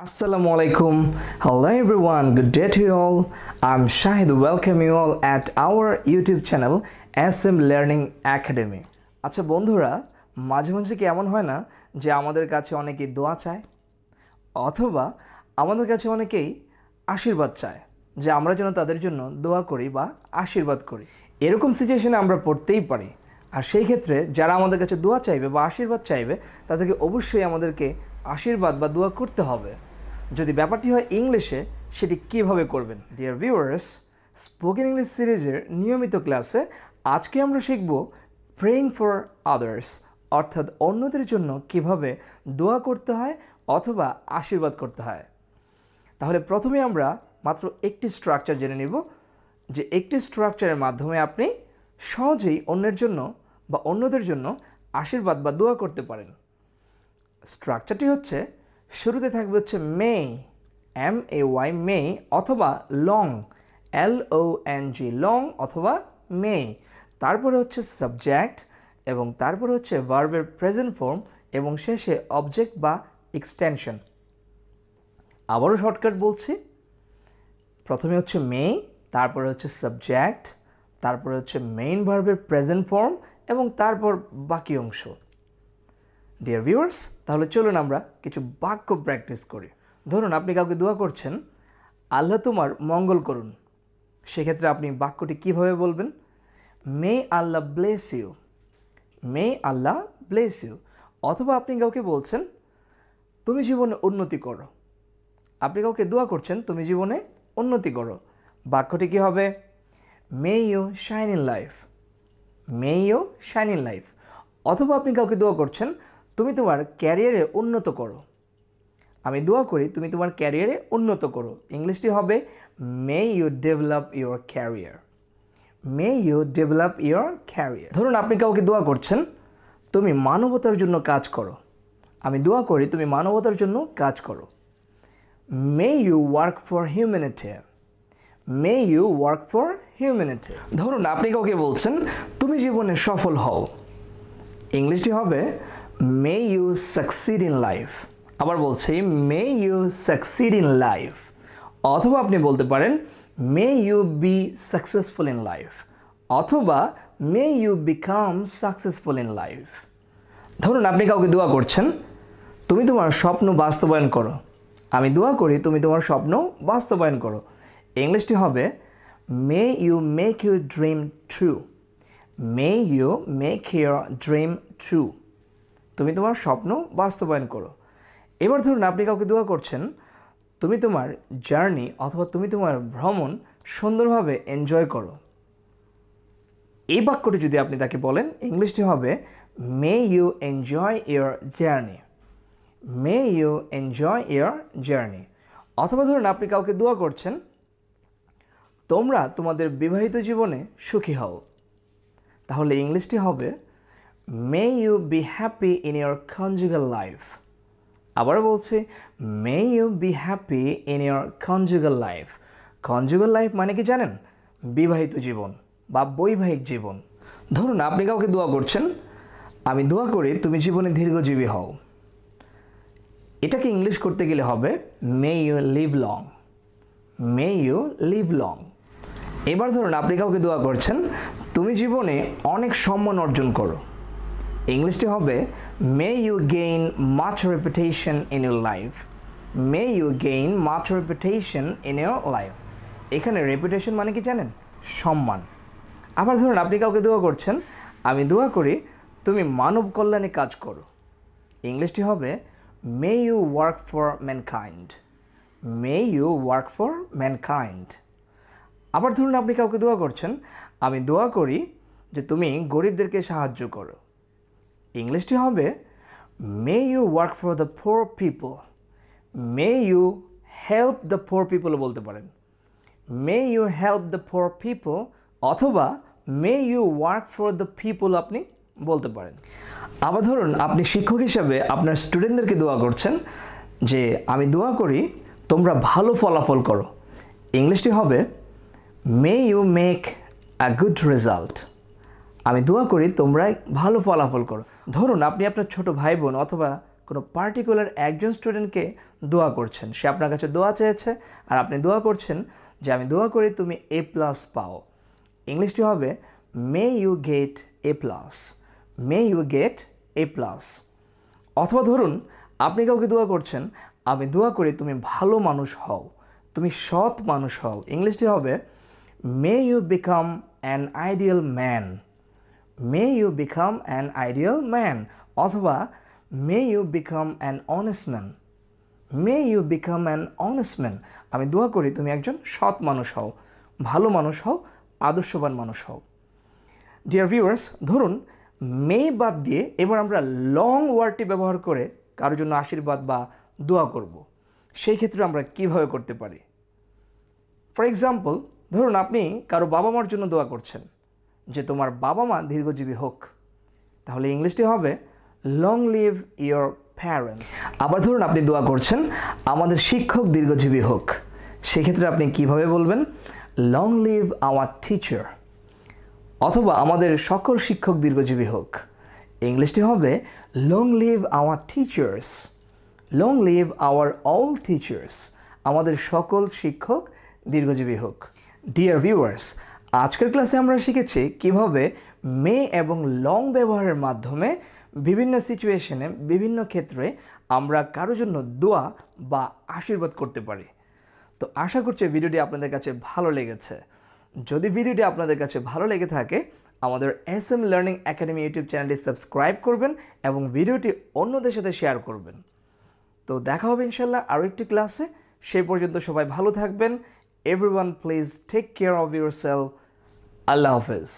Assalamu alaikum. Hello everyone. Good day to you all. I'm Shahed. Welcome you all at our YouTube channel SM Learning Academy. আচ্ছা বন্ধুরা, মাঝে মাঝে কি এমন হয় না যে আমাদের কাছে অনেকেই দোয়া চায় অথবা আমাদের কাছে অনেকেই আশীর্বাদ চায় যে আমরা যেন তাদের জন্য দোয়া করি বা আশীর্বাদ করি। এরকম সিচুয়েশনে আমরা পড়তেই পারি। আর সেই ক্ষেত্রে যারা আমাদের কাছে দোয়া চাইবে বা আশীর্বাদ চাইবে তাদেরকে অবশ্যই আমাদেরকে আশীর্বাদ বা দোয়া করতে হবে। যদি ব্যাপারটি হয় ইংলিশে, সেটি কিভাবে করবেন? ডিয়ার ভিউয়ার্স, স্পোকেন ইংলিশ সিরিজের নিয়মিত ক্লাসে আজকে আমরা শিখব প্রেইং ফর আদার্স, অর্থাৎ অন্যদের জন্য কিভাবে দোয়া করতে হয় অথবা আশীর্বাদ করতে হয়। তাহলে প্রথমে আমরা মাত্র একটি স্ট্রাকচার জেনে নিব, যে একটি স্ট্রাকচারের মাধ্যমে আপনি সহজেই অন্যের জন্য বা অন্যদের জন্য আশীর্বাদ বা দোয়া করতে পারেন। স্ট্রাকচারটি হচ্ছে, শুরুতে থাকবে হচ্ছে মে, MAY মে, অথবা লং, LONG লং অথবা মে। তারপরে হচ্ছে সাবজেক্ট এবং তারপরে হচ্ছে ভার্বের প্রেজেন্ট ফর্ম এবং শেষে অবজেক্ট বা এক্সটেনশন। আবারও শর্টকাট বলছি, প্রথমে হচ্ছে মে, তারপরে হচ্ছে সাবজেক্ট, তারপরে হচ্ছে মেইন ভার্বের প্রেজেন্ট ফর্ম এবং তারপর বাকি অংশ। ডিয়ার ভিউয়ার্স, তাহলে চলুন আমরা কিছু বাক্য প্র্যাকটিস করি। ধরুন আপনি কাউকে দোয়া করছেন, আল্লাহ তোমার মঙ্গল করুন। সেক্ষেত্রে আপনি বাক্যটি কিভাবে বলবেন? May Allah bless you, may Allah bless you. অথবা আপনি কাউকে বলছেন তুমি জীবনে উন্নতি করো। আপনি কাউকে দোয়া করছেন তুমি জীবনে উন্নতি করো। বাক্যটি কী হবে? May you shine in life, may you shine in life. অথবা আপনি কাউকে দোয়া করছেন তুমি তোমার ক্যারিয়ারে উন্নত করো। আমি দোয়া করি তুমি তোমার ক্যারিয়ারে উন্নত করো। ইংলিশটি হবে may you develop your career, may you develop your career. ধরুন আপনি কাউকে দোয়া করছেন তুমি মানবতার জন্য কাজ করো। আমি দোয়া করি তুমি মানবতার জন্য কাজ করো। May you work for humanity, may you work for humanity. ধরুন আপনি কাউকে বলছেন তুমি জীবনে সফল হও। ইংলিশটি হবে may you succeed in life. আবার বলছি may you succeed in life. অথবা আপনি বলতে পারেন may you be successful in life, অথবা may you become successful in life. ধরুন আপনি কাউকে দোয়া করছেন তুমি তোমার স্বপ্ন বাস্তবায়ন করো। আমি দোয়া করি তুমি তোমার স্বপ্ন বাস্তবায়ন করো। ইংলিশটি হবে may you make your dream true, may you make your dream true. তুমি তোমার স্বপ্ন বাস্তবায়ন করো। এবার ধরুন আপনি কাউকে দোয়া করছেন তুমি তোমার জার্নি অথবা তুমি তোমার ভ্রমণ সুন্দরভাবে এনজয় করো। এই বাক্যটি যদি আপনি তাকে বলেন, ইংলিশটি হবে may you enjoy your journey, may you enjoy your journey. অথবা ধরুন আপনি কাউকে দোয়া করছেন তোমরা তোমাদের বিবাহিত জীবনে সুখী হও। তাহলে ইংলিশটি হবে may you be happy in your conjugal life. আবার বলছি may you be happy in your conjugal life. Conjugal life মানে কি জানেন? বিবাহিত জীবন বা বৈবাহিক জীবন। ধরুন আপনি কাউকে দোয়া করছেন আমি দোয়া করি তুমি জীবনে দীর্ঘজীবী হও। এটাকে ইংলিশ করতে গেলে হবে may you live long, may you live long. এবার ধরুন আপনি কাউকে দোয়া করছেন তুমি জীবনে অনেক সম্মান অর্জন করো। ইংলিশটি হবে may you gain much reputation in your life, may you gain much reputation in your life. এখানে রেপুটেশন মানে কি জানেন? সম্মান। আবার ধরুন আপনি কাউকে দোয়া করছেন আমি দোয়া করি তুমি মানব কল্যাণে কাজ করো। ইংলিশটি হবে may you work for mankind, may you work for mankind. আবার ধরুন আপনি কাউকে দোয়া করছেন আমি দোয়া করি যে তুমি গরিবদেরকে সাহায্য করো। ইংলিশটি হবে may you work for the poor people, may you help the poor পিপলও বলতে পারেন। May you help the poor people অথবা may you work for the people আপনি বলতে পারেন। আবার ধরুন আপনি শিক্ষক হিসাবে আপনার স্টুডেন্টদেরকে দোয়া করছেন যে আমি দোয়া করি তোমরা ভালো ফলাফল করো। ইংলিশটি হবে may you make a good result. আমি দোয়া করি তোমরা ভালো ফলাফল করো। ধরুন আপনি আপনার ছোট ভাই বোন অথবা কোনো পার্টিকুলার একজন স্টুডেন্টকে দোয়া করছেন, সে আপনার কাছে দোয়া চেয়েছে আর আপনি দোয়া করছেন যে আমি দোয়া করি তুমি A+ পাও। ইংলিশটি হবে may you get A+, may you get A+। অথবা ধরুন আপনি কাউকে দোয়া করছেন, আমি দোয়া করি তুমি ভালো মানুষ হও, তুমি সৎ মানুষ হও। ইংলিশটি হবে may you become an ideal man, may you become an ideal man. অথবা may you become an honest man, may you become an honest man. আমি দোয়া করি তুমি একজন সৎ মানুষ হও, ভালো মানুষ হও, আদর্শবান মানুষ হও। ডিয়ার ভিউয়ার্স, ধরুন মে বাদ দিয়ে এবার আমরা লং ওয়ার্ডটি ব্যবহার করে কারোর জন্য আশীর্বাদ বা দোয়া করব। সেই ক্ষেত্রে আমরা কিভাবে করতে পারি? ফর এক্সাম্পল, ধরুন আপনি কারো বাবা মার জন্য দোয়া করছেন যে তোমার বাবা মা দীর্ঘজীবী হোক, তাহলে ইংলিশটি হবে লং লিভ ইয়োর প্যারেন্টস। আবার ধরুন আপনি দোয়া করছেন আমাদের শিক্ষক দীর্ঘজীবী হোক, সেক্ষেত্রে আপনি কিভাবে বলবেন? Long live our teacher. অথবা আমাদের সকল শিক্ষক দীর্ঘজীবী হোক, ইংলিশটি হবে long live our teachers, long live our all teachers. আমাদের সকল শিক্ষক দীর্ঘজীবী হোক। ডিয়ার ভিউয়ার্স, আজকের ক্লাসে আমরা শিখেছি কিভাবে মে এবং লং ব্যবহারের মাধ্যমে বিভিন্ন সিচুয়েশনে, বিভিন্ন ক্ষেত্রে আমরা কারোর জন্য দোয়া বা আশীর্বাদ করতে পারি। তো আশা করছি ভিডিওটি আপনাদের কাছে ভালো লেগেছে। যদি ভিডিওটি আপনাদের কাছে ভালো লেগে থাকে, আমাদের SM লার্নিং একাডেমি ইউটিউব চ্যানেলটি সাবস্ক্রাইব করবেন এবং ভিডিওটি অন্যদের সাথে শেয়ার করবেন। তো দেখা হবে ইনশাল্লাহ আরও একটি ক্লাসে। সেই পর্যন্ত সবাই ভালো থাকবেন। Everyone please take care of yourself. আল্লাহ হাফেজ।